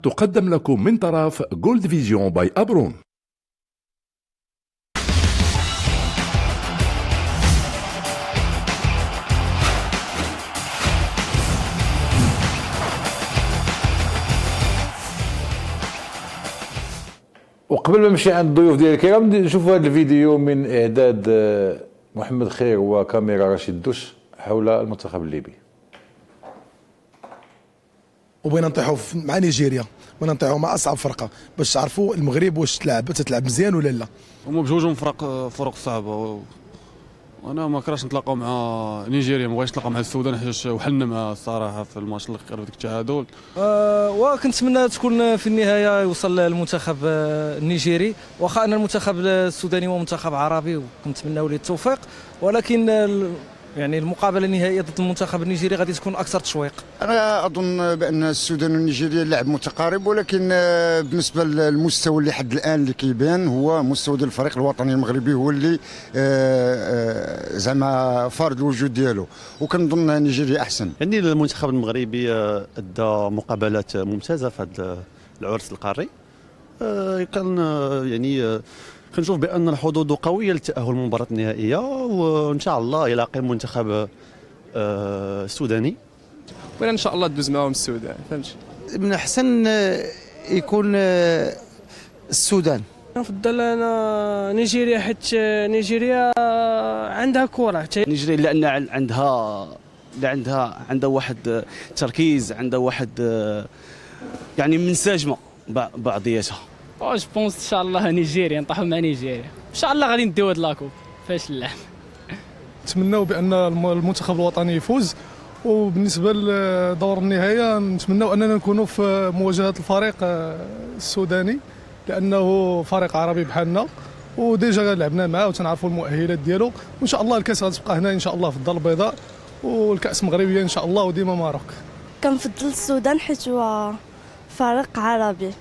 تقدم لكم من طرف جولد فيجن باي أبرون. وقبل ما نمشي عند الضيوف ديالي الكرام نشوفوا هذا الفيديو من اعداد محمد خير وكاميرا رشيد دوش حول المنتخب الليبي. وبغينا نطيحوا مع نيجيريا، بغينا نطيحوا مع اصعب فرقه باش تعرفوا المغرب واش تلعب مزيان ولا لا. هما بجوجهم فرق صعبه، وانا ما كرهتش نتلاقاو مع نيجيريا، ما بغيتش نتلاقاو مع السودان حيت وحلنا معها الصراحه في الماتش اللي قرب ديك التعادل. وكنتمنى تكون في النهايه يوصل المنتخب النيجيري، واخا ان المنتخب السوداني هو منتخب عربي وكنتمناو ليه التوفيق، ولكن يعني المقابله النهائيه ضد المنتخب النيجيري غادي تكون اكثر تشويق. انا اظن بان السودان والنيجيريا لعب متقارب، ولكن بالنسبه للمستوى اللي حد الان اللي كيبان هو مستوى ديال الفريق الوطني المغربي هو اللي زعما فارض الوجود ديالو، وكنظن نيجيريا احسن. يعني المنتخب المغربي ادى مقابلات ممتازه في هذا العرس القاري. كان يعني كنشوف بان الحظوظ قويه للتاهل للمباراه النهائيه، وان شاء الله يلاقي المنتخب السوداني. وانا ان شاء الله تدوز معاهم السودان، فهمتي. من احسن يكون السودان. نفضل انا نيجيريا، حيت نيجيريا عندها كره. نيجيريا لان عندها واحد تركيز، عندها واحد يعني منسجمه بعضياتها. جو بونس ان شاء الله نيجيريا نطيحوا مع نيجيريا، ان شاء الله غادي نديو هاد لاكوب فاش اللعب. نتمناو بان المنتخب الوطني يفوز، وبالنسبه لدور النهايه نتمناو اننا نكونوا في مواجهه الفريق السوداني، لانه فريق عربي بحالنا وديجا لعبنا معاه وتنعرفوا المؤهلات ديالو، وان شاء الله الكاس غتبقى هنا ان شاء الله في الدار البيضاء، والكاس مغربيه ان شاء الله وديما ماروك. كنفضل السودان حيت هو فريق عربي.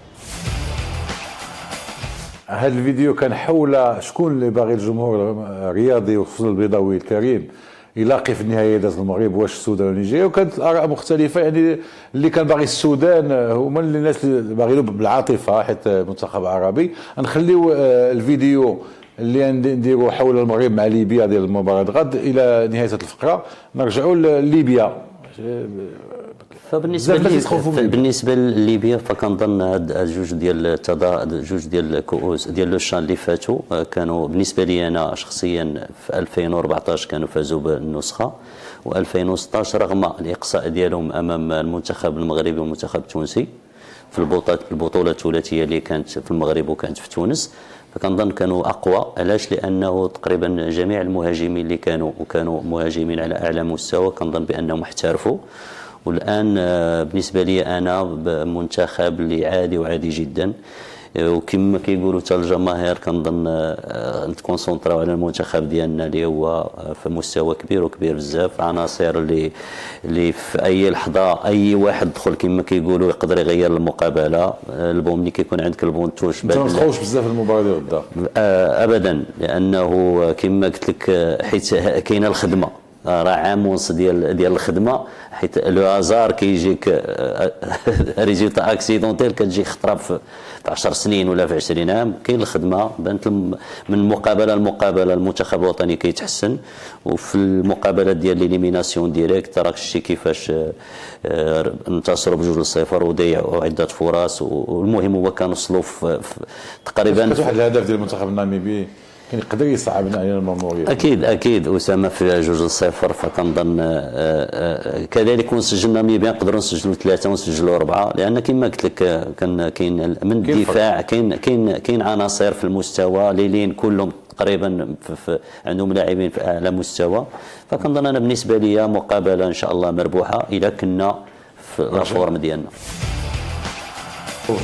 هذا الفيديو كان حول شكون اللي باغي الجمهور الرياضي وخصوصا البيضاوي الكريم يلاقي في النهايه داز المغرب، واش السودان ولا نيجيريا، وكانت الاراء مختلفه. يعني اللي كان باغي السودان هما الناس اللي باغيين بالعاطفه حيت منتخب عربي. نخليو الفيديو اللي نديرو حول المغرب مع ليبيا ديال المباراه غد الى نهايه الفقره. نرجعوا لليبيا. بالنسبه لليبيا فكنظن هاد جوج ديال الكؤوس ديال لو شان اللي فاتوا كانوا بالنسبه لي انا شخصيا في 2014 كانوا فازوا بالنسخه، و2016 رغم الاقصاء ديالهم امام المنتخب المغربي والمنتخب التونسي في البطوله الثلاثيه اللي كانت في المغرب وكانت في تونس، فكنظن كانوا اقوى. علاش؟ لانه تقريبا جميع المهاجمين اللي كانوا مهاجمين على اعلى مستوى كنظن بانهم احترفوا. والان بالنسبه لي انا منتخب اللي عادي وعادي جدا، وكما كيقولوا حتى الجماهير كنظن نتكونسونطراو على المنتخب ديالنا اللي هو في مستوى كبير وكبير بزاف، عناصر اللي في اي لحظه اي واحد دخل كما كيقولوا يقدر يغير المقابله. البون ملي كيكون عندك البون توش ما تخوفش بزاف المباراه ديال غدا ابدا، لانه كما قلت لك حيت كاينه الخدمه، راه عام ونص ديال الخدمه، حيت لو هازار كيجيك ريزولتا اكسيدونتيل كتجي خطره في 10 سنين ولا في 20 عام. كاين الخدمه بانت من مقابله لمقابله المنتخب الوطني كيتحسن، وفي المقابلات ديال ليليميناسيون ديريكت راك شتي كيفاش انتصروا ب2-0 وضيعوا عده فرص، والمهم هو كنوصلوا في تقريبا واحد الهدف ديال المنتخب الناميبي كان يقدر يصعب علينا الماموريه. اكيد اسامه في 2-0، فكنظن كذلك ونسجلنا ناميبيا نقدروا نسجلوا 3 ونسجلوا 4، لان كما قلت لك كاين من الدفاع كاين عناصر في المستوى لين كلهم تقريبا عندهم لاعبين في اعلى مستوى. فكنظن انا بالنسبه لي مقابله ان شاء الله مربوحه اذا كنا في الفورم ديالنا.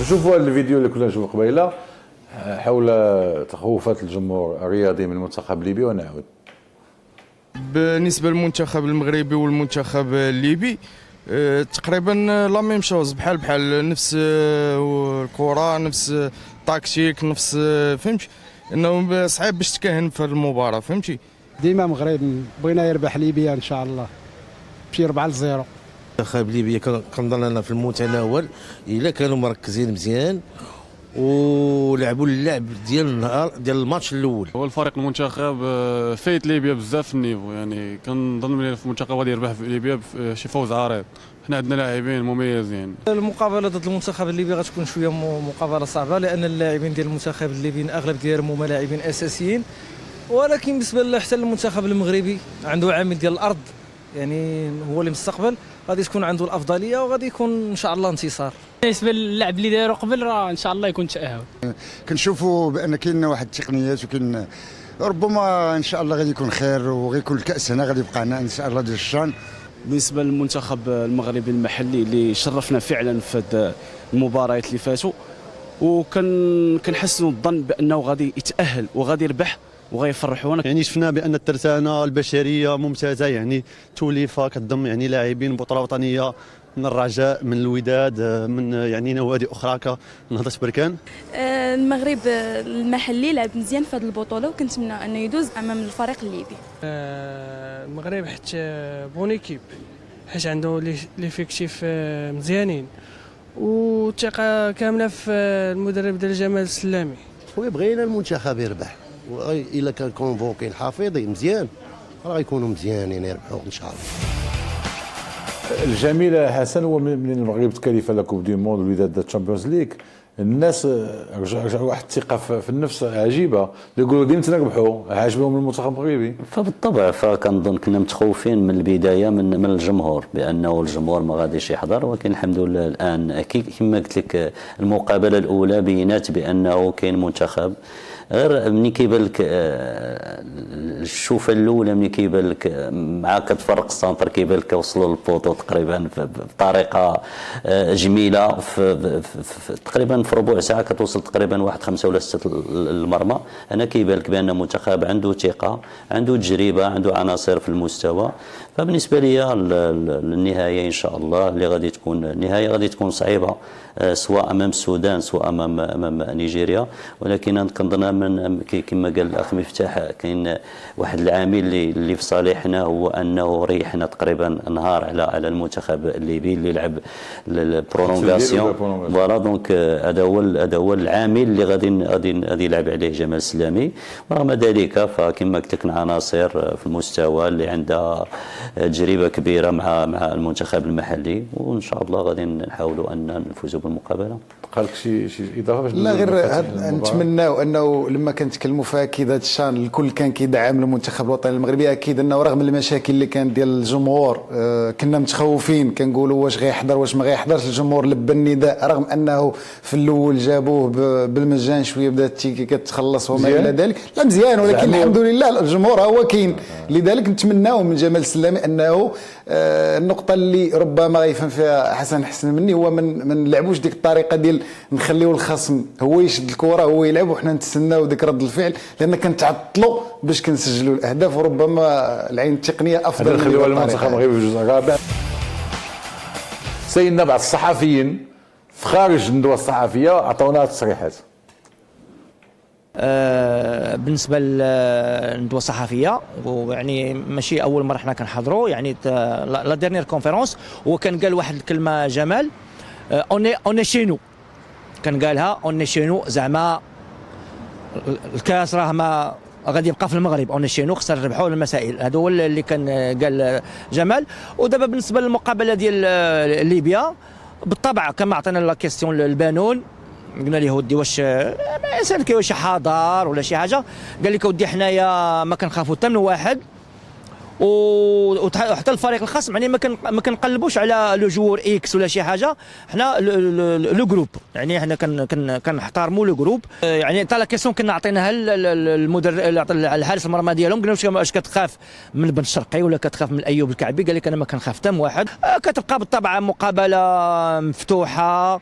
شوفوا هذا الفيديو اللي كنا نشوفوا قبيله حول تخوفات الجمهور الرياضي من المنتخب الليبي، ونعود. بالنسبه للمنتخب المغربي والمنتخب الليبي تقريبا لا ميم شوز، بحال نفس الكره، نفس التكتيك، نفس فهمتي انه صعيب باش تكهن في المباراه. فهمتي ديما مغرب بغينا يربح ليبيا ان شاء الله، شي 4-0. منتخب ليبيا كنظن انا في المتناول الا كانوا مركزين مزيان ولعبوا اللعب ديال النهار ديال الماتش الاول. هو الفريق المنتخب فايت ليبيا بزاف في النيفو، يعني كنظن بلي المنتخب غادي يربح في ليبيا بشي فوز عريض. حنا عندنا لاعبين مميزين. المقابله ضد المنتخب الليبي غتكون شويه مقابله صعبه، لان اللاعبين ديال المنتخب الليبي الاغلب ديالهم هما لاعبين اساسيين، ولكن بالنسبه حتى للمنتخب المغربي عنده عامل ديال الارض، يعني هو اللي مستقبل غادي تكون عنده الافضليه وغادي يكون ان شاء الله انتصار. بالنسبه للعب اللي داروا قبل راه ان شاء الله يكون تاهل. كنشوفوا بان كاين واحد التقنيات وكاين ربما ان شاء الله غادي يكون خير وغيكون الكاس هنا غادي يبقى هنا ان شاء الله ديال الشان. بالنسبه للمنتخب المغربي المحلي اللي شرفنا فعلا في هذه المباريات اللي فاتوا، وكنحسنوا الظن بانه غادي يتاهل وغادي يربح وغيفرحونا. يعني شفنا بان الترسانه البشريه ممتازه، يعني توليفه كتضم يعني لاعبين بطوله وطنيه من الرجاء، من الوداد، من يعني نوادي اخرى كنهضه بركان. المغرب المحلي لعب مزيان في هذه البطوله وكنتمنى انه يدوز امام الفريق الليبي. المغرب حيت بونيكيب، حيت عنده ليفيكتيف مزيانين وثقه كامله في المدرب ديال جمال السلامي. وبغينا المنتخب يربح، والا كان كونفوكي الحفيظي مزيان راه يكونوا مزيانين يربحوا ان شاء الله. الجميل حسن هو من المغرب تكلف لا كوب دي موند الوداد الشامبيونز ليغ، الناس رجعوا واحد الثقه في النفس عجيبه، يقولوا ديما تنربحوا، عاجبهم المنتخب المغربي. فبالطبع فكنظن كنا متخوفين من البدايه من الجمهور بانه الجمهور ما غاديش يحضر، ولكن الحمد لله الان اكيد كما قلت لك المقابله الاولى بينات بانه كاين منتخب. غير ملي كيبان لك الشوفه الاولى ملي كيبان لك مع كتفرق السنتر كيبان لك وصلوا للبوطو تقريبا بطريقه جميله، تقريبا في ربع ساعه كتوصل تقريبا واحد 5 ولا 6 المرمى. هنا كيبان لك بان منتخب عنده ثقه، عنده تجربه، عنده عناصر في المستوى. فبالنسبه لي النهايه ان شاء الله اللي غادي تكون النهايه غادي تكون صعيبه، سواء امام السودان سواء امام نيجيريا، ولكن كنظن كما قال الاخ مفتاح كاين واحد العامل اللي في صالحنا، هو انه ريحنا تقريبا نهار على المنتخب الليبي اللي لعب البرولونغاسيون. فوالا دونك هذا هو العامل اللي غادي يلعب عليه جمال السلامي. ورغم ذلك فكما قلت لك عناصر في المستوى اللي عندها تجربه كبيره مع المنتخب المحلي، وان شاء الله غادي نحاولوا ان نفوزوا بالمقابله. قال لك شي اضافه باش لا غير نتمناو انه لما كنتكلموا في اكيد هذا الشان الكل كان كيدعم المنتخب الوطني المغربي، اكيد انه رغم المشاكل اللي كانت ديال الجمهور كنا متخوفين كنقولوا واش غيحضر واش ما غيحضرش. الجمهور لبى النداء رغم انه في الاول جابوه بالمجان، شويه بدات التيكي كتخلص وما الى ذلك. لا مزيان، ولكن الحمد لله الجمهور هو كاين. لذلك نتمناو من جمال السلامي انه النقطه اللي ربما غيفهم فيها حسن مني هو ما نلعبوش ديك الطريقه ديال نخليو الخصم هو يشد الكره هو يلعب وحنا نتسناو ديك رد الفعل، لان كنتعطلوا باش كنسجلوا الاهداف، وربما العين التقنيه افضل. نخليوها للمنتخب المغربي في الجزء الرابع. سيدنا بعض الصحفيين في خارج الندوه الصحفيه عطونا تصريحات. بالنسبه للندوه الصحفيه، ويعني ماشي اول مره حنا كنحضروا، يعني لا ديرنيير كونفيرونس هو كان قال واحد الكلمه جمال، اوني شينو، كان قالها اوني شينو، زعما الكاس راه ما غادي يبقى في المغرب، اوني شينو خصنا نربحوا المسائل. هذا هو اللي كان قال جمال. ودابا بالنسبه للمقابله ديال ليبيا، بالطبع كما عطينا لا كيستيون للبانون، قلنا له ودي واش ما سالك واش حاضر ولا شي حاجه، قال لك ودي حنايا ما كنخافوا حتى من واحد، وحتى الفريق الخصم يعني ما كنقلبوش على لو جوور اكس ولا شي حاجه، حنا لو جروب، يعني حنا كنحترموا لو جروب. يعني حتى لا كيسيون كنا عطيناها الحارس المرمى ديالهم، قلنا واش كتخاف من بن شرقي ولا كتخاف من ايوب الكعبي؟ قال لك انا ما كنخاف حتى من واحد. كتبقى بالطبع مقابله مفتوحه،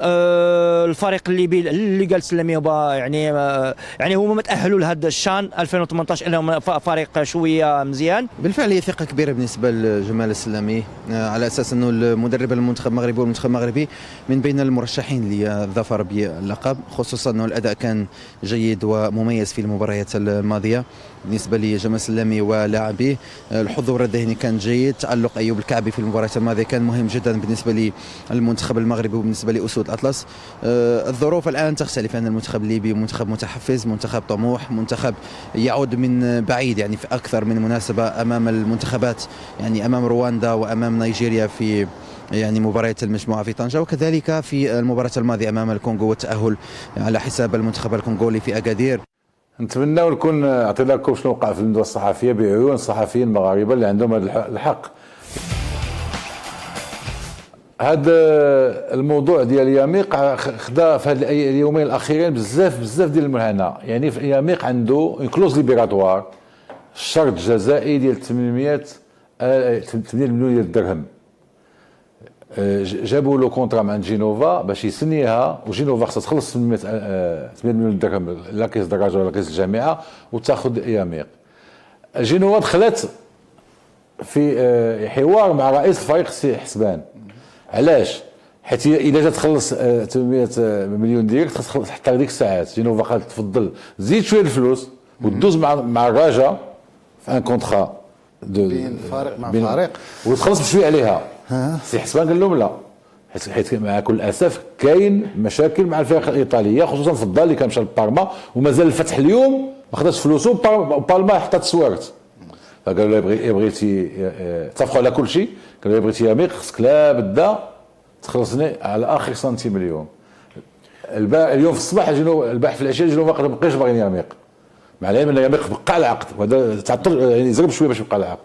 الفريق الليبي اللي قال سلامي يعني هما ما تاهلوا لهذا الشان 2018 انهم فريق شويه مزيان. بالفعل هي ثقه كبيره بالنسبه لجمال السلامي على اساس انه المدرب المنتخب المغربي والمنتخب المغربي من بين المرشحين للظفر باللقب، خصوصا انه الاداء كان جيد ومميز في المباريات الماضيه. بالنسبه لجمال السلامي ولاعبيه الحضور الذهني كان جيد، تالق ايوب الكعبي في المباراه الماضيه كان مهم جدا بالنسبه للمنتخب المغربي وبالنسبه لاسود الاطلس. الظروف الان تختلف، ان المنتخب الليبي منتخب متحفز، منتخب طموح، منتخب يعود من بعيد يعني في اكثر من مناسبه امام المنتخبات، يعني امام رواندا وامام نيجيريا في يعني مباريات المجموعه في طنجة، وكذلك في المباراه الماضيه امام الكونغو والتاهل على حساب المنتخب الكونغولي في اكادير. نتمنى نكون عطينا لكم شنو وقع في الندوه الصحفيه بعيون الصحفيين المغاربه اللي عندهم هذا الحق. هذا الموضوع ديال ياميق خدا في هاد اليومين الاخيرين بزاف ديال المهنه. يعني في ياميق عنده كلوز ليبيراتوار، شرط جزائي ديال 800 مليون ديال الدرهم. جابوا له كونترا مع جينوفا باش يسنيها، وجينوفا خصها تخلص 8 مليون درهم لا كيس الدراجه ولا كيس الجامعه وتاخذ ياميق. جينوفا دخلت في حوار مع رئيس الفريق سي حسبان. علاش؟ حيت الا جات تخلص 800 مليون ديالك خاص تحطها ديك الساعات. جينوفا قالت تفضل زيد شويه الفلوس وتدوز مع الرجاء في ان كونترا بين فريق مع فريق وتخلص بشويه عليها. سي حسبان قال لهم لا، حيت مع كل اسف كاين مشاكل مع الفرق الايطاليه، خصوصا في الدار اللي كان مشى لبارما ومازال الفتح اليوم ما خداش فلوسه، وبالما حطت سوارت. فقالوا له بغيتي اتفقوا على كل شيء، قالوا له بغيتي ياميق خصك لا بدا تخلصني على اخر سنتيم اليوم. اليوم في الصباح البارح في العشيه جينوفا ما بقاش باغيين ياميق، مع العلم ان ياميق بقى على العقد، وهذا تعطل يعني زرب شويه باش يبقى على العقد.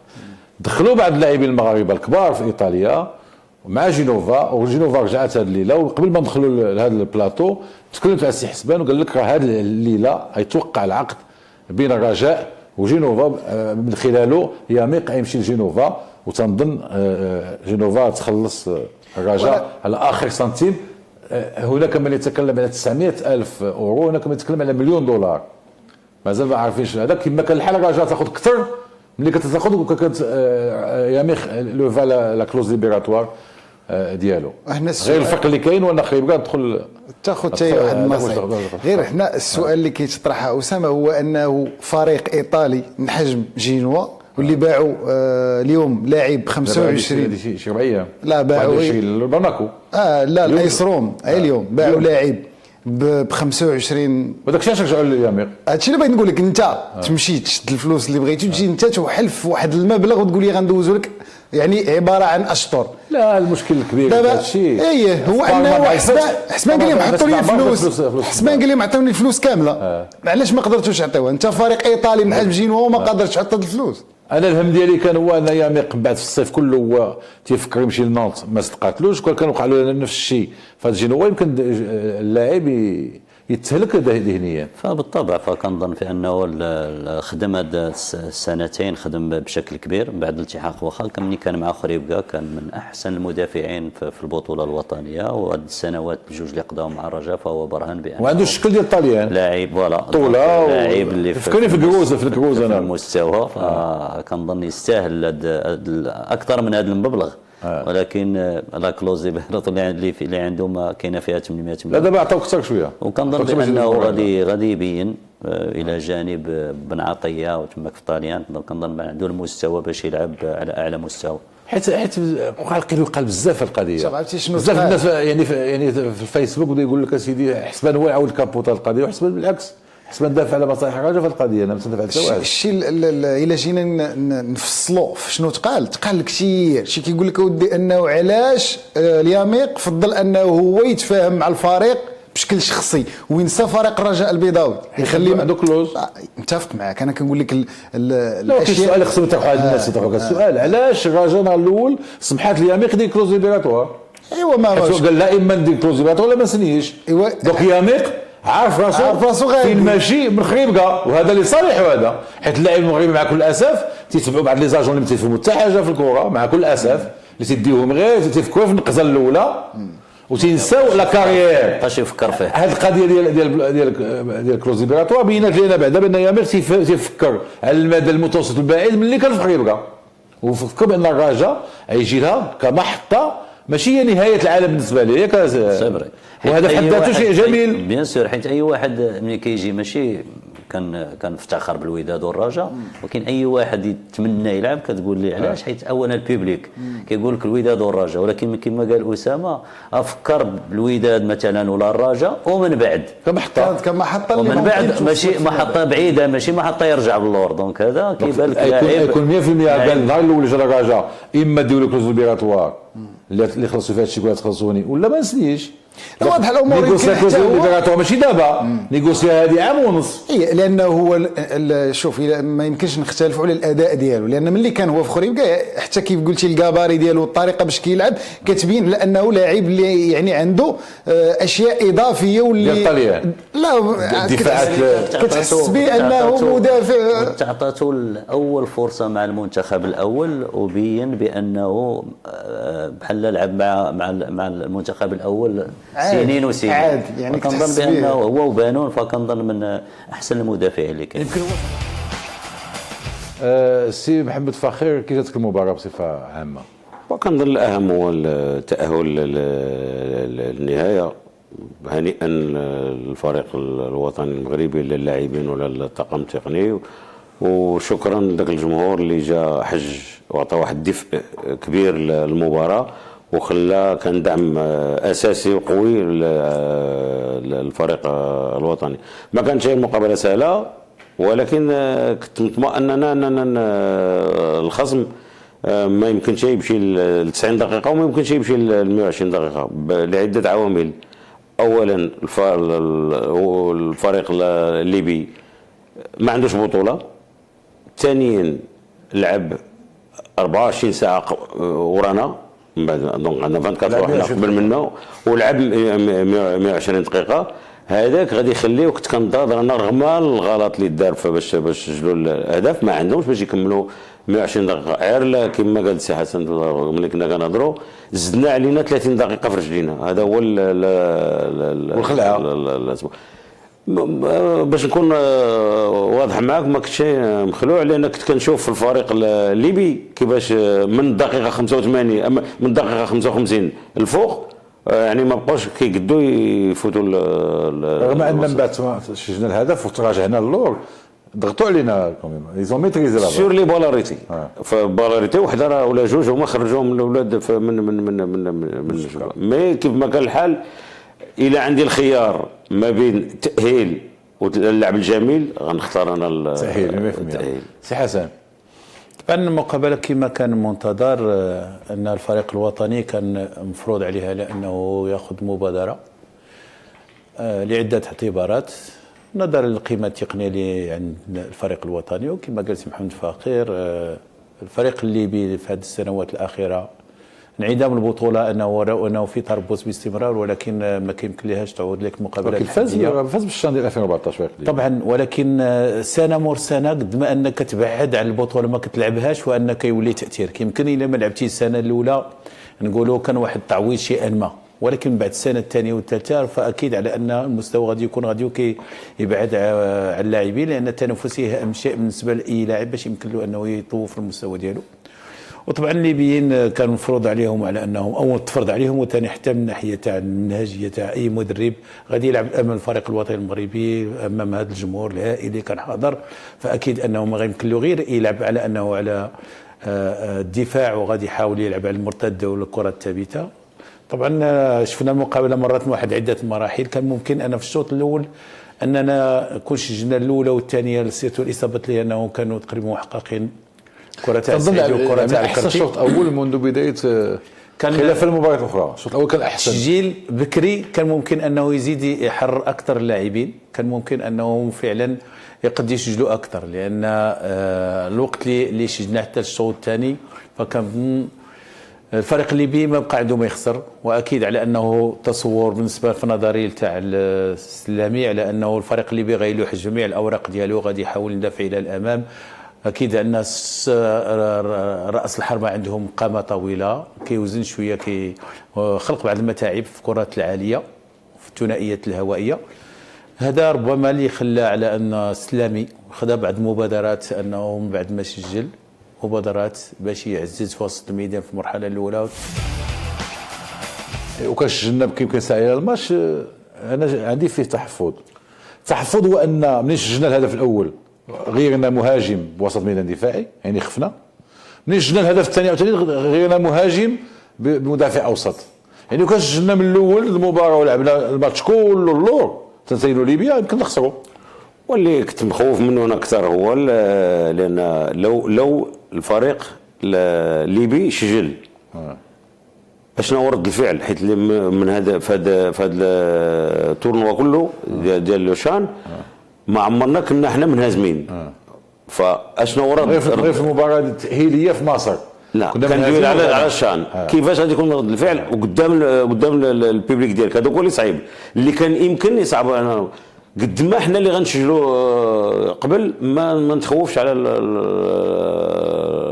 دخلوا بعض اللاعبين المغاربه الكبار في ايطاليا مع جينوفا، وجينوفا رجعت هذه الليله. وقبل ما ندخلوا لهذا البلاطو تكلمت مع السي حسبان وقال لك راه هذه الليله غيتوقع العقد بين الرجاء وجينوفا، من خلاله ياميق غيمشي لجينوفا، وتنظن جينوفا تخلص الرجاء على اخر سنتيم. هناك من يتكلم على 900,000 اورو، هناك من يتكلم على $1 مليون. مازال ما عارفينش هذا. كما كان الحال الرجاء تاخذ اكثر ملي كتاخذ، وكانت ياميخ لوفا لا كلوز ليبيراتوار ديالو. غير الفرق اللي كاين وانا يبقى تدخل تاخذ حتى واحد النصيب. غير حنا السؤال اللي كيتطرح اسامه هو انه فريق ايطالي من حجم جينوا واللي باعوا اليوم لاعب 25 شي 4 ايام، لا باعوا لبرناكو لا الايس روم اليوم باعوا لاعب ب 25. وداك الشيء رجعوا للياميق. هادشي اللي بغيت نقول لك، انت تمشي تشد الفلوس اللي بغيتي وتجي انت توحل في واحد المبلغ وتقول لي غندوزو لك، يعني عباره عن اشطر. لا المشكل الكبير هذا الشيء هو انه حسبان قال لهم عطوا لي الفلوس، حسبان قال لهم عطوني الفلوس كامله. علاش ما قدرتوش تعطيوها؟ انت فريق ايطالي من حجم جينوا وما قادرش تحط هاد الفلوس. انا الهم ديالي كان هو ان ياميق من بعد في الصيف كله هو تيفكر يمشي لنانت ما صدقاتلوش، كان وقع له نفس الشيء في جينوا. يمكن اللاعب يتهلك ذهنيا. فبالطبع فكنظن في انه خدم هاد السنتين خدم بشكل كبير بعد الالتحاق. واخا ملي كان مع خريبكا كان من احسن المدافعين في البطوله الوطنيه، وهاد السنوات بجوج اللي قضاهم مع الرجاء فهو برهن بانه وعنده الشكل ديال الطليان، لاعب فوالا طوله لاعب اللي فكرني في الكروز انا المستوى. فكنظن يستاهل اكثر من هذا المبلغ. ولكن لا كلوز اللي عنده ما كاينه فيها 800 مليون. لا دابا عطاو اكثر شويه، وكنظن بانه غادي يبين الى جانب بن عطيه وتماك في طاليان. كنظن عنده المستوى باش يلعب على اعلى مستوى. حيت وقع يقال بزاف في القضيه. بزاف الناس يعني في الفيسبوك بدا يقول لك اسيدي حسبان هو يعاود الكابوطه القضيه، وحسبان بالعكس حسبان دافع على مصالح الرجاء في القضيه. انا ما تندافع حتى واحد. الشيء الا جينا نفصلوا في شنو تقال كثير. شي كيقول لك اودي انه علاش الياميق فضل انه هو يتفاهم مع الفريق بشكل شخصي وينسى فريق الرجاء البيضاوي، يخلي عنده كلوز. متفق معك، انا كنقول لك الاشياء. السؤال اللي خصهم يطرحوا على الناس يطرحوا السؤال علاش الرجاء نهار الاول سمحات الياميق يدير كلوز ليبيراتوار. ايوا ما قال لا اما ندير كلوز ليبيراتوار ولا ما نسنيش. دوك ياميق عارف راسو فين ماشي من خريبكا، وهذا اللي صالح. وهذا حيت اللاعب المغربي مع كل اسف تيتبعوا بعض لي زاجون اللي ما تيفهموا حتى حاجه في الكره، مع كل اسف اللي تيديوهم غير تيفكروا في النقزه الاولى وتنساو لا كارير مابقاش يفكر فيه. هذه القضيه ديال كلوز ليبراتوار بينات لنا بعدا بان يامير تيفكر على المدى المتوسط البعيد ملي كان الفقر يبقى، وفكر بان الرجاء غيجي لها كمحطه ماشي هي نهايه العالم بالنسبه ليه صبري. وهذا في حد ذاته شيء جميل بيان سور، حيت اي واحد ملي كيجي ماشي كان افتخر بالوداد والرجاء، ولكن اي واحد يتمنى يلعب كتقول لي علاش؟ حيت اولا البيبليك كيقول لك الوداد والرجاء، ولكن كما قال اسامه افكر بالوداد مثلا ولا الرجاء ومن بعد كمحطه ومن بعد ماشي محطه بعيده، ماشي محطه يرجع باللور. دونك هذا كيبان لك لاعب يكون 100% قال النهار الاول جا الرجاء اما ديروا كلوز ليبراتوار اللي خلصوا فيها هادشي كله تخلصوني ولا ما نسنيش. واضح الامور نيغوسيا ماشي دابا، نيغوسيا هذه عام ونص. لانه هو شوف ما يمكنش نختلفوا على الاداء ديالو، لان ملي كان هو في خريب حتى كيف قلتي الكاباري ديالو والطريقه باش كيلعب كتبين لانه لاعب اللي يعني عنده اشياء اضافيه واللي لا الدفاعات كتحس بانه مدافع. تعطاتو اول فرصه مع المنتخب الاول وبين بانه بحال لعب مع المنتخب الاول سنين وسنين عاد يعني كنظن بانه هو وبانون، فكنظن من احسن المدافعين اللي كاين. سي محمد فخير، كي جاتك المباراه بصفه عامه؟ وكنظن الاهم هو التاهل للنهايه. هنيئا للفريق الوطني المغربي، للاعبين ولا الطاقم التقني، وشكرا لذاك الجمهور اللي جا حج وعطى واحد الدفء كبير للمباراه وخلى كان دعم اساسي وقوي للفريق الوطني. ما كانتش هي المقابله سهله، ولكن كنت مطمئن ان الخصم ما يمكنش يمشي ل 90 دقيقه وما يمكنش يمشي ل 120 دقيقه لعده عوامل. اولا الفريق الليبي ما عندوش بطوله. ثانيا لعب 24 ساعه ورانا، من بعد دونك عندنا 24 وحنا قبل منه، ولعب 120 دقيقه. هذاك غادي يخليوك كنت كنتظر انا رغم الغلط اللي دار باش يسجلوا الاهداف ما عندهمش باش يكملوا 120 دقيقه. غير كما قال السي حسن ملي كنا كنهضروا زدنا علينا 30 دقيقه في رجلينا. هذا هو الخلعه. باش نكون واضح معاك ما كنتش مخلوع، لان كنت كنشوف في الفريق الليبي كيفاش من الدقيقه 85 اما من الدقيقه 55 الفوق يعني ما بقاوش كيقدوا يفوتوا رغم ان من بعد سجلنا الهدف وتراجعنا للور ضغطوا علينا ايزون ميتريزي لا سور لي بولاريتي. فبولاريتي وحده ولا جوج هما خرجوهم الاولاد من مي كيف ما كان الحال. الى عندي الخيار ما بين تاهيل واللعب الجميل غنختار انا التاهيل 100%. سي حسن، طبعا المقابله كما كان منتظر ان الفريق الوطني كان مفروض عليه على انه ياخذ مبادره لعده اعتبارات نظرا للقيمه التقنيه اللي عند الفريق الوطني. وكما قال سي محمد فخير الفريق الليبي في هذه السنوات الاخيره انعدام البطوله انه في تربص باستمرار، ولكن ما كيمكن لهاش تعود لك مقابله فاز بالشان ديال 2014 طبعا، ولكن سنه مور سنه قد ما انك كتبعد على البطوله ما كتلعبهاش وان كيولي تاثير. يمكن الا ما لعبتي السنه الاولى نقولوا كان واحد التعويض شيئا ما، ولكن بعد السنه الثانيه والثالثه فاكيد على ان المستوى غادي يكون يبعد على اللاعبين، لان التنافسيه اهم شيء بالنسبه لاي لاعب باش يمكن له انه يطور في المستوى ديالو. وطبعا الليبيين كان مفروض عليهم على انهم او تفرض عليهم، وثاني حتى من ناحيه تاع المنهجيه تاع اي مدرب غادي يلعب امام الفريق الوطني المغربي امام هذا الجمهور الهائل اللي كان حاضر، فاكيد انه ما غيمكن له غير يلعب على انه على الدفاع وغادي يحاول يلعب على المرتده والكره الثابته. طبعا شفنا المقابله مرات واحد عده مراحل، كان ممكن انا في الشوط الاول اننا كون سجلنا الاولى والثانيه سيرتو الاصابات لانه كانوا تقريبا محققين كره تاع السعيد وكره تاع احسن الشوط الاول منذ بدايه كان خلاف المباريات الاخرى. الشوط الاول كان احسن، تسجيل بكري كان ممكن انه يزيد يحرر اكثر اللاعبين، كان ممكن انه فعلا يقد يسجلوا اكثر، لان الوقت اللي سجلناه حتى الشوط الثاني فكان الفريق الليبي ما بقى عنده ما يخسر. واكيد على انه تصور بالنسبه في نظري تاع السلامي على انه الفريق الليبي غيلوح جميع الاوراق ديالو غادي يحاول يدافع الى الامام اكيد عندنا راس الحربه عندهم قامه طويله، كيوزن شويه، خلق بعض المتاعب في الكرات العاليه في الثنائيات الهوائيه. هذا ربما اللي خلى على ان السلامي خذا بعض المبادرات انه من بعد ما سجل مبادرات باش يعزز في وسط الميدان في المرحله الاولى. وكان سجلنا كيمكن ساعه الى الماتش. انا عندي فيه تحفظ هو ان منين سجلنا الهدف الاول غيرنا مهاجم بوسط ميدان دفاعي، يعني خفنا. منين سجلنا الهدف الثاني عاوتاني غيرنا مهاجم بمدافع اوسط. يعني كان سجلنا من الاول المباراه ولعبنا الماتش كله اللور تنسينو ليبيا يمكن نخسروا. واللي كنت مخوف منه انا اكثر هو لان لو الفريق الليبي سجل اشنو هو رد الفعل، حيت من هذا في هذا التورنوا كله ديال لوشان ما عمرنا كنا احنا منهزمين. فاشنو هو رد غير في المباراه التاهيليه في مصر لا كان دوير على الشان. كيفاش غادي يكون رد الفعل وقدام البيبليك ديالك؟ هذاك هو اللي صعيب، اللي كان يمكن يصعب. انا قد ما احنا اللي غنسجلوا قبل ما نتخوفش على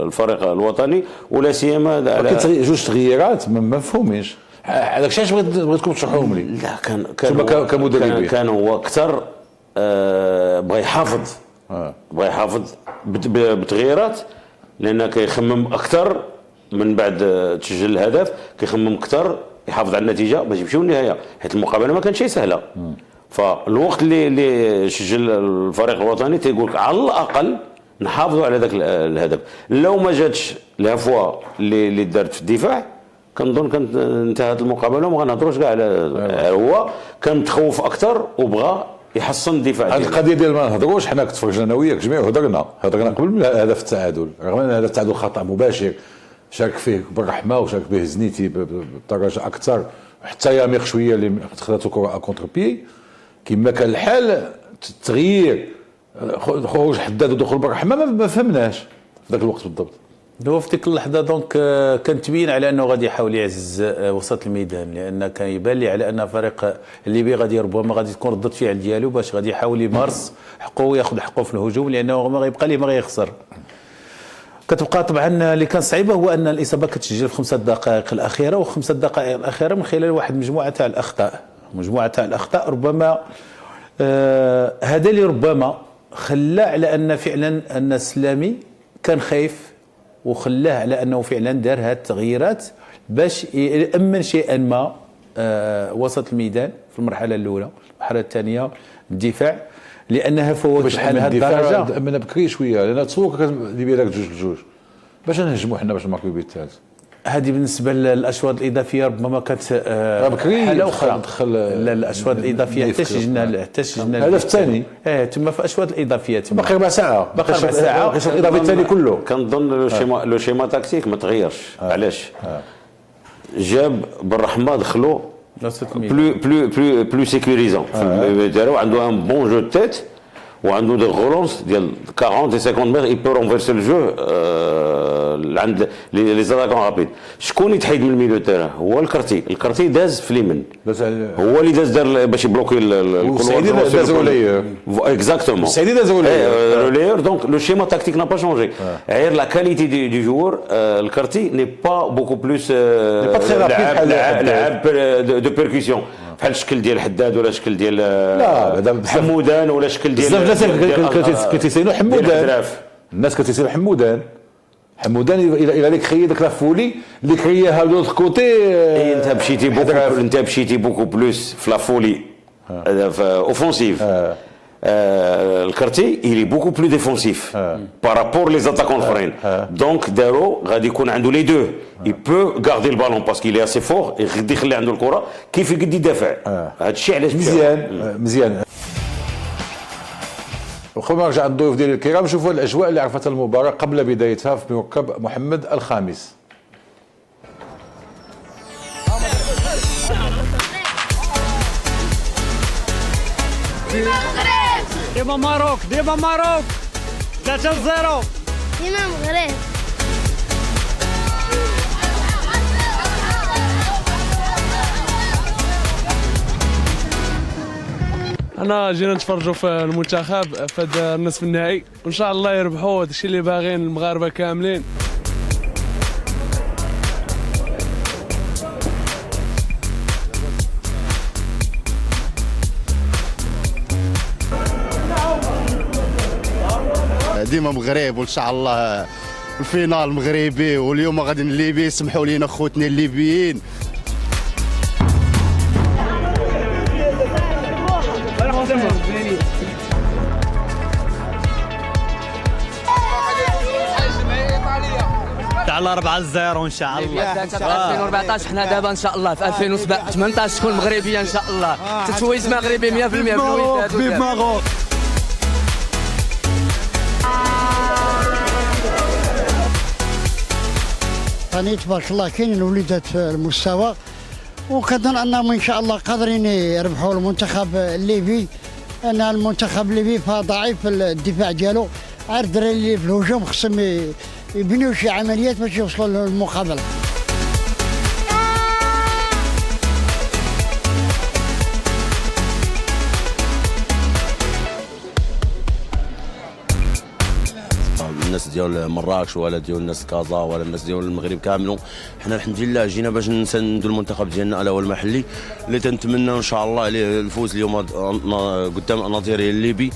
الفريق الوطني، ولا سيما كاين جوج تغييرات ما مفهومينش. هذاك الشيء بغيتكم تشرحوهم لي. لا كمدرب كان هو اكثر بغى يحافظ بتغييرات، لان كيخمم اكثر من بعد تسجيل الهدف، كيخمم اكثر يحافظ على النتيجه باش يمشيو للنهايه، حيت المقابله ما كانتش سهله. فالوقت اللي سجل الفريق الوطني تيقول لك على الاقل نحافظوا على ذاك الهدف. لو ما جاتش الهفوه اللي دارت في الدفاع كنظن كانت انتهت المقابله وما غنهضروش كاع على هو كان متخوف اكثر وبغى يحسن الدفاع. هذه القضيه ديال ما نهضروش، حنا تفرجنا انا وياك جميع وهضرنا قبل من هدف التعادل، رغم ان هدف التعادل خطا مباشر شارك فيه بالرحمه وشارك به زنيتي بدرجه اكثر، حتى ياميق شويه اللي خداتو كره كونتر بي. كما كان الحال التغيير خروج حداد ودخول بالرحمه ما فهمناش في ذاك الوقت بالضبط. هو في ديك اللحظه دونك كان تبين على انه غادي يحاول يعزز وسط الميدان، لان كان يبان لي على ان الفريق الليبي غادي ربما غادي تكون ردة فعل ديالو باش غادي يحاول يمارس حقه وياخذ حقه في الهجوم، لانه ما غيبقى ليه ما غيخسر. كتبقى طبعا اللي كان صعيبه هو ان الاصابه كتسجل في 5 دقائق الاخيره، و5 دقائق الاخيره من خلال واحد مجموعه تاع الاخطاء ربما هذا اللي ربما خلى على ان فعلا ان السلامي كان خايف، وخلاه على انه فعلا دار هذه التغييرات باش يامن شيئا ما وسط الميدان في المرحله الاولى. المرحله الثانيه الدفاع، لانها فوت بحال هذه الدرجه امنا بكري شويه، لان تصور كان ليبيا داك 2-2 باش نهجموا حنا باش نماركيو الثالث. هذه بالنسبه للاشواط الاضافيه ربما كانت حاله اخرى. لا الاشواط الاضافيه حتى سجلنا الهدف الثاني تما في الاشواط الاضافيه تما باقي 4 ساعات الشوط الاضافي الثاني كله. كنظن لو شيما تاكتيك ما تغيرش. علاش؟ جاب بالرحمه دخلوا بلو سيكوريزون، داروا عنده ان بون جو تيت وعنده دي غولونس ديال 40 et 50 متر، يبو رونفيرسي الجو عند لي زاتاكون رابيد. شكون يتحيد من الميليو تيران؟ هو الكرتي داز في اليمين، هو اللي دار باش يبلوكي السعيدي داز ولير اكزاكتومون. السعيدي داز ولير دونك لو شيما تاكتيك نا با شونجي. غير لا كاليتي دو جوور الكرتي ني با بوكو بلوس لعاب دو بيركسيون بحال الشكل ديال حداد ولا الشكل ديال حمودان ولا الشكل ديال بزاف الناس كتيسينو حمودان. الناس كتيسينو حمودان الى لي كريي داك لافولي اللي كرياها دو لوتر كوتي. انت مشيتي بوكو بلوس في لافولي اوفونسيف. الكارتي il est beaucoup plus défensif par rapport les attaquants الاخرين. دونك دارو غادي يكون عنده لي دو، il peut garder le ballon parce qu'il est assez fort، يقدر يخلي عنده الكره كيف يقدر يدافع. هذا الشيء علاش مزيان. وخلونا نرجع للضيوف ديالي الكرام، نشوفوا الاجواء اللي عرفتها المباراه قبل بدايتها في مركب محمد الخامس. ديما ماروك 3-0 ديما المغرب. حنا جينا نتفرجوا في المنتخب في هذا النصف النهائي، وان شاء الله يربحوا. هذا الشيء اللي باغيين المغاربه كاملين. ديما مغرب، وان شاء الله الفينال مغربي، واليوم غادي الليبي. سمحوا لينا خوتنا الليبيين. على 4-0 ان شاء الله. في 2014 حنا دابا ان شاء الله في 2018 تكون مغربيه ان شاء الله. تتويج مغربي 100% في الوداد. يعني تبارك الله كاينين وليدات في المستوى، وكنظن انهم ان شاء الله قادرين يربحوا المنتخب الليبي. ان المنتخب الليبي ضعيف في الدفاع ديالو، عاد الدراري اللي في الهجوم خصهم يبنيو شي عمليات باش يوصلوا للمقابله. الناس ديال مراكش ولا ديال الناس كازا ولا الناس ديال المغرب كامل، حنا الحمد لله جينا باش نساندوا المنتخب ديالنا الا هو المحلي، اللي تنتمنى ان شاء الله عليه الفوز اليوم قدام نظيره الليبي.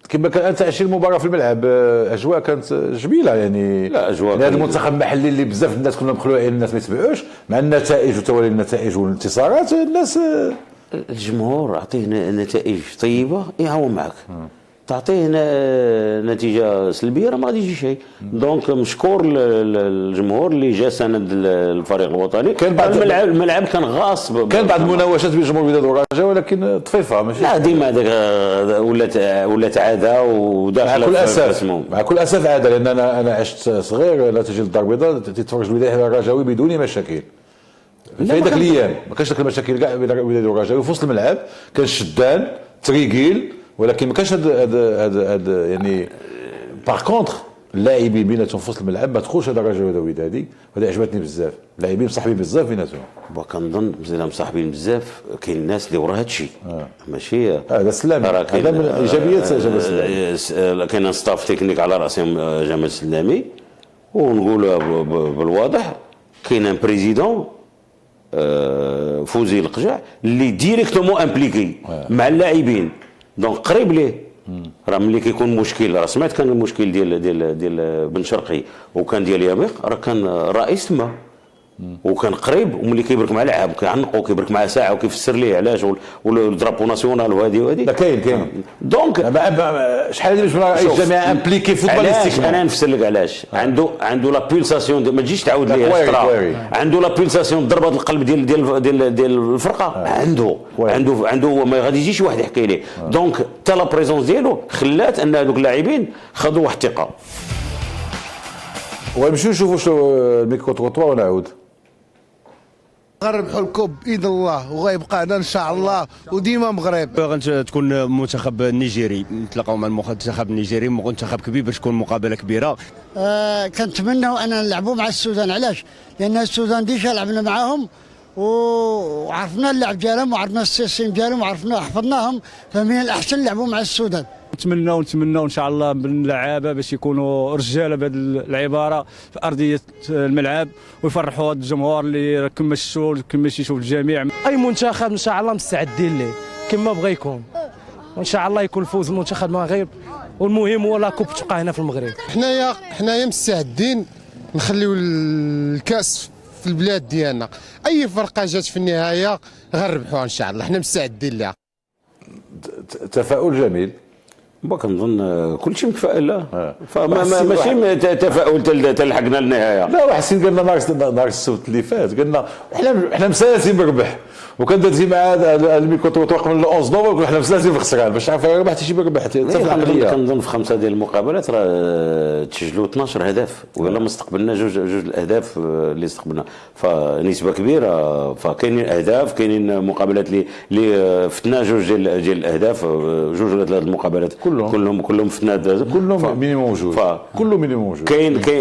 كما كان تعشي المباراه في الملعب، اجواء كانت جميله يعني. لا اجواء هذا المنتخب المحلي اللي بزاف الناس كنا مخلوعين، الناس ما يتبعوش مع النتائج وتوالي النتائج والانتصارات. الناس الجمهور عطيه نتائج طيبه يعاون معك، تعطيه نتيجه سلبيه راه ما غادي يجي شيء. دونك مشكور الجمهور اللي جا سند الفريق الوطني. كان بعض الملعب كان غاصب، كان بعض المناوشات بين جمهور الوداد والرجاء، ولكن طفيفه ماشي. لا ديما هذاك ولات عاده وداخله مع كل اسف، مع كل اسف عاده، لان انا عشت صغير لا تجي للدار البيضاء تتفرج الوداد على الرجاوي بدون مشاكل. في ذاك الايام ما كانش ذاك المشاكل كاع بين الوداد والرجاوي. في وسط الملعب كان شدان تريقيل، ولكن ما كانش هاد يعني. باغ كونتخ اللاعبين بيناتهم في وسط الملعب ما تدخلش هذا الرجاوي هذا ودادي، وهذا عجبتني بزاف. اللاعبين مصاحبين بزاف بيناتهم، وكنظن مزيان مصاحبين بزاف. كاين الناس اللي وراها هادشي ماشي هذا سلام، هذا من ايجابيات جمال السلامي. كاين ستاف تكنيك على راسهم جمال السلامي، ونقول بالواضح كاين ان بريزيدون فوزي القجع اللي ديريكتومون امبليكي مع اللاعبين، دونك قريب ليه. راه ملي كيكون مشكل، راه سمعت كان المشكل ديال بن شرقي وكان ديال ياميق، راه كان رئيس تما وكان قريب، وملي كيبرك مع لاعب كيعنقو كيبرك معاه ساعه وكيفسر ليه علاش والدرابو ناسيونال وهذه لا كاين دونك شحال هذه باش الجماعه امبليكي فوتباليستيك. انا نفسر لك علاش عنده لا بيلساسيون، ما تجيش تعاود ليه عنده لا بيلساسيون ضربات القلب ديال الفرقه. عنده ما غادي يجيش واحد يحكي ليه. دونك حتى لا بريزونس ديالو خلات ان هذوك اللاعبين خذوا واحد الثقه. ونمشيو نشوفوا الميكرو تروطوار ونعود. غنربحوا الكوب باذن الله، وغيبقى هذا ان شاء الله، وديما مغرب. تكون المنتخب النيجيري، نتلاقاو مع المنتخب النيجيري، منتخب كبير باش تكون مقابله كبيره. كنتمناو اننا نلعبوا مع السودان. علاش؟ لان السودان ديجا لعبنا معاهم وعرفنا اللعب ديالهم وعرفنا السيستم ديالهم وعرفنا حفظناهم، فمن الاحسن نلعبوا مع السودان. نتمناو ان شاء الله باللعابه باش يكونوا رجاله بهذه العباره في ارضيه الملعب، ويفرحوا هذا الجمهور اللي كما شفتوا كما يشوف الجميع. اي منتخب ان شاء الله مستعدين ليه كما بغى يكون، وان شاء الله يكون الفوز المنتخب المغرب، والمهم هو لا كوب تبقى هنا في المغرب. حنايا مستعدين نخليو الكاس في البلاد ديالنا. اي فرقه جات في النهايه غنربحوها ان شاء الله، حنا مستعدين لها. تفاؤل جميل. كنظن كل شيء متفائل لا ماشي تفاؤل تلحقنا للنهايه. لا واحد السيد قالنا نهار السبت اللي فات قالنا احنا مسالسين بربح، وكان درتي مع الميكرو توقف من 11 نوفمبر حنا مسالسين بالخسران باش عارف ربح حتى شي بربح. كنظن في 5 ديال المقابلات راه تسجلوا 12 هدف ولا ما استقبلنا جوج الاهداف اللي استقبلنا، فنسبه كبيره. فكاينين اهداف، كاينين مقابلات اللي فتنا جوج ديال الاهداف، جوج ولا 3 المقابلات كلهم فتنا كلهم مينيموم جوج، كله مينيموم جوج.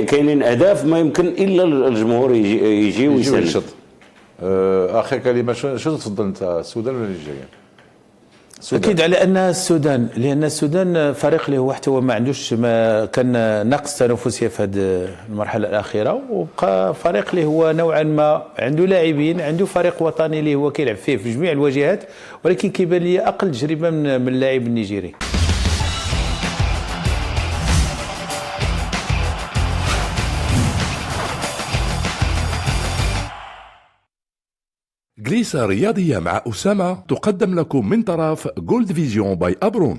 كاينين اهداف ما يمكن الا الجمهور يجي ويسجل. اخر كلمه شنو تفضل انت، السودان ولا نيجيريا؟ اكيد على ان السودان، لان السودان فريق اللي هو حتى هو ما عندوش كان نقص تنافسيه في هذه المرحله الاخيره، وبقى فريق اللي هو نوعا ما عنده لاعبين، عنده فريق وطني اللي هو كيلعب فيه في جميع الواجهات، ولكن كيبان لي اقل تجربه من اللاعب النيجيري. جليسة رياضية مع أسامة تقدم لكم من طرف جولد فيجيون باي أبرون.